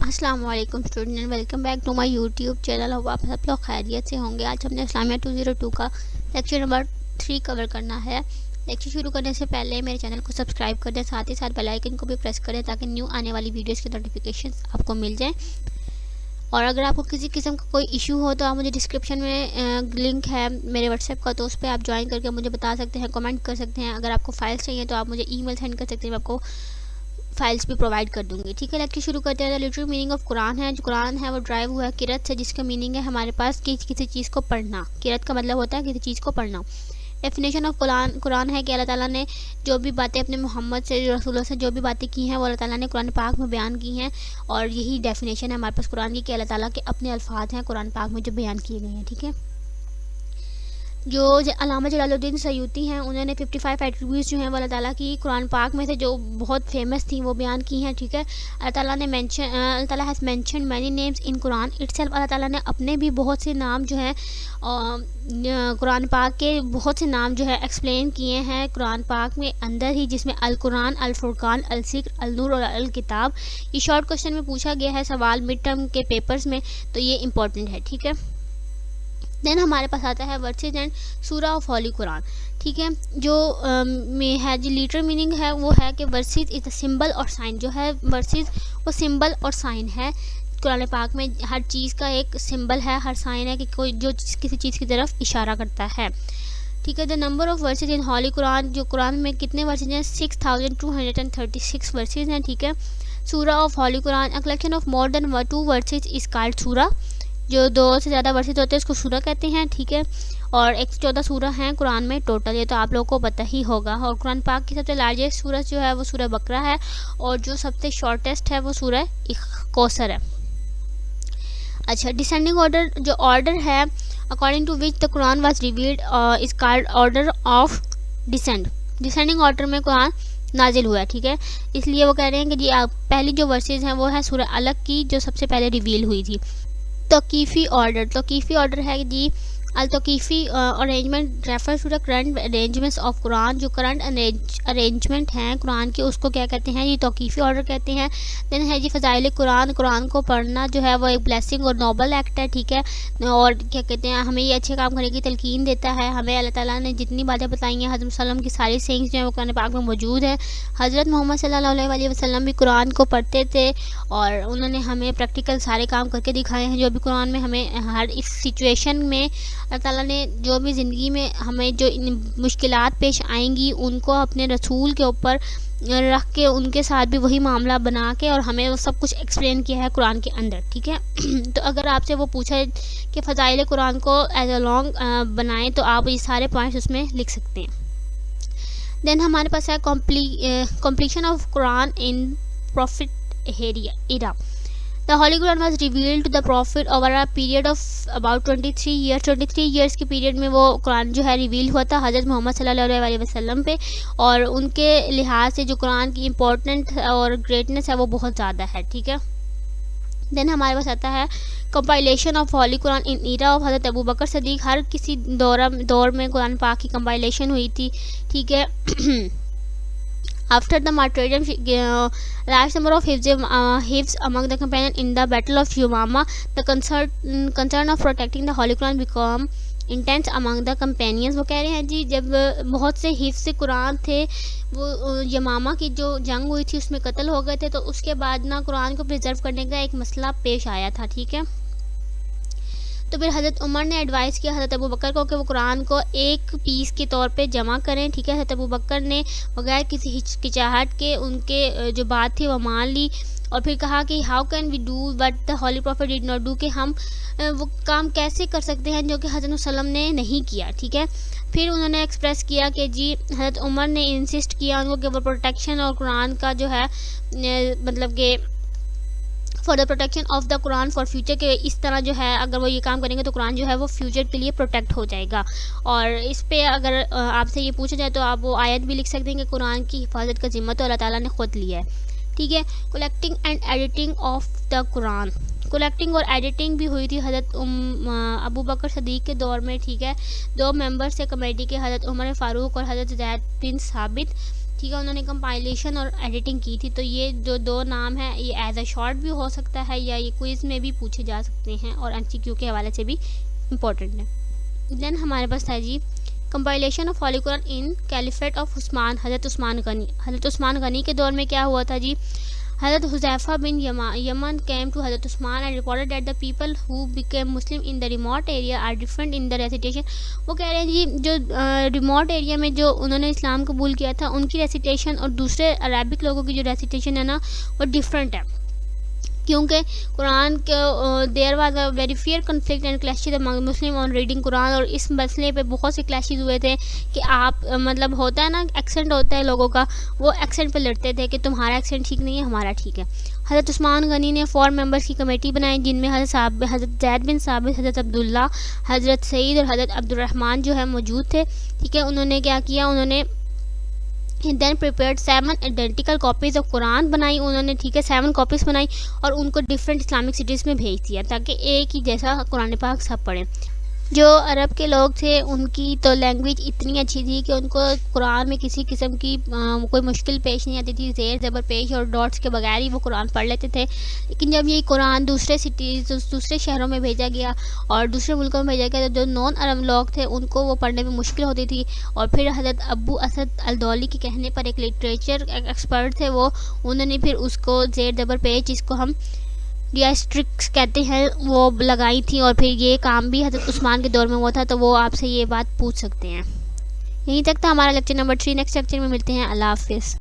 السلام علیکم student, welcome back to my YouTube channel. ہو آپ سب لوگ خیریت سے ہوں گے. آج ہم نے اسلامیہ 202 کا لیکچر نمبر 3 کور کرنا ہے. لیکچر شروع کرنے سے پہلے میرے چینل کو سبسکرائب کر دیں، ساتھ ہی ساتھ بیل آئیکن کو بھی پریس کریں تاکہ نیو آنے والی ویڈیوز کی نوٹیفیکیشنز آپ کو مل جائیں. اور اگر آپ کو کسی قسم کا کوئی ایشو ہو تو آپ مجھے ڈسکرپشن میں لنک ہے میرے واٹس ایپ کا، تو اس پہ آپ جوائن کر کے مجھے بتا سکتے ہیں، کمنٹ کر سکتے ہیں. اگر آپ کو فائلس چاہیے تو آپ مجھے ای میل سینڈ کر سکتے ہیں، میں آپ کو فائلس بھی پرووائڈ کر دوں گی. ٹھیک ہے، لیکچر شروع کرتے ہیں. لٹرل میننگ آف قرآن ہے. جو قرآن ہے وہ ڈرائیو ہوا ہے قرأت سے، جس کا میننگ ہے ہمارے پاس کہ کسی چیز کو پڑھنا. قرأت کا مطلب ہوتا ہے کسی چیز کو پڑھنا. ڈیفینیشن آف قرآن ہے کہ اللہ تعالیٰ نے جو بھی باتیں اپنے محمد سے، رسول اللہ سے جو بھی باتیں کی ہیں وہ اللہ تعالیٰ نے قرآن پاک میں بیان کی ہیں. اور یہی ڈیفینیشن ہے ہمارے پاس قرآن کی کہ اللہ تعالیٰ کے اپنے الفاظ ہیں قرآن پاک میں جو بیان کیے گئے ہیں. ٹھیک ہے، جو علامہ جلال الدین سیوطی ہیں انہوں نے 55 ایٹریبیوٹس جو ہیں وہ اللہ تعالیٰ کی قرآن پاک میں سے جو بہت فیمس تھیں وہ بیان کی ہیں. ٹھیک ہے، اللہ تعالیٰ has mentioned many names in Quran itself. اللہ تعالیٰ نے اپنے بھی بہت سے نام جو ہیں قرآن پاک کے بہت سے نام جو ہے ایکسپلین کیے ہیں قرآن پاک میں اندر ہی، جس میں القرآن، الفرقان، الذکر، النور اور الکتاب. یہ شارٹ کوشچن میں پوچھا گیا ہے سوال مڈ ٹرم کے پیپرز میں، تو یہ امپورٹنٹ ہے. ٹھیک ہے، دین ہمارے پاس آتا ہے ورسز اینڈ سورہ آف ہولی قرآن. ٹھیک ہے، جو ہے جو لیٹر میننگ ہے وہ ہے کہ ورسز از اے سمبل اور سائن. جو ہے ورسز وہ سمبل اور سائن ہے. قرآن پاک میں ہر چیز کا ایک سمبل ہے، ہر سائن ہے کہ کوئی جو کسی چیز کی طرف اشارہ کرتا ہے. ٹھیک ہے، دا نمبر آف ورسز ان ہولی قرآن. جو قرآن میں کتنے ورسز ہیں؟ 6236 ورسز ہیں. ٹھیک ہے، سورہ of holy Quran a collection of more than 2 verses is called سورہ. جو 2 سے زیادہ ورسز ہوتے ہیں اس کو سورہ کہتے ہیں. ٹھیک ہے، اور 114 سورہ ہیں قرآن میں ٹوٹل، یہ تو آپ لوگوں کو پتہ ہی ہوگا. اور قرآن پاک کی سب سے لارجسٹ سورہ جو ہے وہ سورہ بقرہ ہے، اور جو سب سے شارٹیسٹ ہے وہ سورہ کوثر ہے. اچھا، ڈسینڈنگ آرڈر. جو آرڈر ہے according to which the Quran was revealed is called order of descend. Descending order میں قرآن نازل ہوا ہے. ٹھیک ہے، اس لیے وہ کہہ رہے ہیں کہ جی پہلی جو ورسز ہیں وہ ہے سورہ علق کی جو سب سے پہلے ریویل ہوئی تھی. توقیفی آرڈر. توقیفی آرڈر ہے جی التوقیفی arrangement refers to the current arrangements of Quran. جو کرنٹ ارینجمنٹ ہیں قرآن کے اس کو کیا کہتے ہیں؟ یہ توقیفی آرڈر کہتے ہیں. دین ہے جی فضائل قرآن. قرآن کو پڑھنا جو ہے وہ ایک بلیسنگ اور نوبل ایکٹ ہے. ٹھیک ہے، اور کیا کہتے ہیں ہمیں یہ اچھے کام کرنے کی تلقین دیتا ہے. ہمیں اللہ تعالیٰ نے جتنی باتیں بتائی ہیں حضرت صلی اللہ علیہ وسلم کی ساری سینگس جو ہیں وہ قرآن پاک میں موجود ہیں. حضرت محمد صلی اللہ علیہ وسلم بھی قرآن کو پڑھتے تھے اور انہوں نے ہمیں پریکٹیکل سارے کام کر کے دکھائے ہیں. جو بھی قرآن میں ہمیں ہر اس سچویشن میں اللہ تعالیٰ نے جو بھی زندگی میں ہمیں جو مشکلات پیش آئیں گی ان کو اپنے رسول کے اوپر رکھ کے ان کے ساتھ بھی وہی معاملہ بنا کے اور ہمیں وہ سب کچھ ایکسپلین کیا ہے قرآن کے اندر. ٹھیک ہے، تو اگر آپ سے وہ پوچھا کہ فضائل قرآن کو ایز اے لانگ بنائیں تو آپ یہ سارے پوائنٹس اس میں لکھ سکتے ہیں. دین ہمارے پاس ہے compilation of Quran in prophet era. The Holy Quran was revealed to the Prophet over a period of about 23 years. 23 years کے پیریڈ میں وہ قرآن جو ہے ریویل ہوا تھا حضرت محمد صلی اللہ علیہ وسلم پہ، اور ان کے لحاظ سے جو قرآن کی امپورٹنٹ اور گریٹنس ہے وہ بہت زیادہ ہے. ٹھیک ہے، دین ہمارے پاس آتا ہے compilation of holy Quran in era of حضرت ابو بکر صدیق. ہر کسی دور میں قرآن پاک کی کمپائلیشن ہوئی تھی. ٹھیک ہے، After the martyrdom, large number of hifz among the companions in the Battle of Yamama. The concern of protecting the Holy Quran become intense among the companions. وہ کہہ رہے ہیں جی جب بہت سے حفظ قرآن تھے وہ یمامہ کی جو جنگ ہوئی تھی اس میں قتل ہو گئے تھے، تو اس کے بعد نا قرآن کو پریزرو کرنے کا ایک مسئلہ پیش آیا تھا. ٹھیک ہے، تو پھر حضرت عمر نے ایڈوائز کیا حضرت ابو بکر کو کہ وہ قرآن کو ایک پیس کے طور پہ جمع کریں. ٹھیک ہے، حضرت ابو بکر نے بغیر کسی ہچکچاہٹ کے ان کے جو بات تھی وہ مان لی، اور پھر کہا کہ how can we do what the holy prophet did not do, کہ ہم وہ کام کیسے کر سکتے ہیں جو کہ حضرت صلی اللہ علیہ وسلم نے نہیں کیا. ٹھیک ہے، پھر انہوں نے ایکسپریس کیا کہ جی حضرت عمر نے انسسٹ کیا ان کو کہ وہ پروٹیکشن اور قرآن کا جو ہے مطلب کہ for the protection of the Quran for future, کہ اس طرح جو ہے اگر وہ یہ کام کریں گے تو قرآن جو ہے وہ فیوچر کے لیے پروٹیکٹ ہو جائے گا. اور اس پہ اگر آپ سے یہ پوچھا جائے تو آپ وہ آیت بھی لکھ سکتے ہیں کہ قرآن کی حفاظت کا ذمہ تو اللہ تعالیٰ نے خود لیا ہے. ٹھیک ہے، collecting and editing of the Quran. Collecting اور ایڈیٹنگ بھی ہوئی تھی حضرت ابو بکر صدیق کے دور میں. ٹھیک ہے، 2 ممبرس تھے کمیٹی کے، حضرت عمر فاروق اور حضرت زید بن ثابت. ٹھیک ہے. انہوں نے کمپائلیشن اور ایڈیٹنگ کی تھی. تو یہ جو 2 نام ہیں یہ ایز اے شارٹ بھی ہو سکتا ہے یا یہ کوئز میں بھی پوچھے جا سکتے ہیں اور MCQ کے حوالے سے بھی امپورٹنٹ ہے. دین ہمارے پاس تھا جی compilation of holy Quran in caliphate of Usman. حضرت عثمان غنی. حضرت عثمان غنی کے دور میں کیا ہوا تھا جی؟ حضرت حذیفہ بن یمن came to حضرت عثمان and reported that the people who became Muslim in the remote area are different in the recitation. وہ کہہ رہے ہیں جی جو ریموٹ ایریا میں جو انہوں نے اسلام قبول کیا تھا ان کی ریسیٹیشن اور دوسرے عربک لوگوں کی جو ریسیٹیشن ہے نا وہ ڈفرینٹ ہے، کیونکہ قرآن کے there was a very fair conflict and clashes among Muslim on reading Quran. اور اس مسئلے پہ بہت سے کلیشز ہوئے تھے کہ آپ مطلب ہوتا ہے نا ایکسنٹ ہوتا ہے لوگوں کا، وہ ایکسنٹ پہ لڑتے تھے کہ تمہارا ایکسنٹ ٹھیک نہیں ہے ہمارا ٹھیک ہے. حضرت عثمان غنی نے 4 ممبرس کی کمیٹی بنائی جن میں حضرت زید بن ثابت، حضرت عبداللہ، حضرت سعید اور حضرت عبد الرحمن جو ہے موجود تھے. ٹھیک ہے. انہوں نے کیا کیا؟ انہوں نے دین پریپیئرڈ 7 آئیڈینٹیکل کاپیز آف قرآن بنائی. انہوں نے ٹھیک ہے 7 کاپیز بنائی اور ان کو ڈفرینٹ اسلامک سٹیز میں بھیج دیا تاکہ ایک ہی جیسا قرآن پاک سب پڑھیں. جو عرب کے لوگ تھے ان کی تو لینگویج اتنی اچھی تھی کہ ان کو قرآن میں کسی قسم کی کوئی مشکل پیش نہیں آتی تھی. زیر زبر پیش اور ڈاٹس کے بغیر ہی وہ قرآن پڑھ لیتے تھے. لیکن جب یہ قرآن دوسرے سٹیز دوسرے شہروں میں بھیجا گیا اور دوسرے ملکوں میں بھیجا گیا تو جو نان عرب لوگ تھے ان کو وہ پڑھنے میں مشکل ہوتی تھی. اور پھر حضرت ابو اسد الدولی کے کہنے پر ایک لٹریچر ایکسپرٹ تھے وہ، انہوں نے پھر اس کو زیر زبر پیش جس کو ہم ڈیاسٹرکس کہتے ہیں وہ لگائی تھی. اور پھر یہ کام بھی حضرت عثمان کے دور میں ہوا تھا. تو وہ آپ سے یہ بات پوچھ سکتے ہیں. یہیں تک تھا ہمارا لیکچر نمبر 3. نیکسٹ لیکچر میں ملتے ہیں. اللہ حافظ.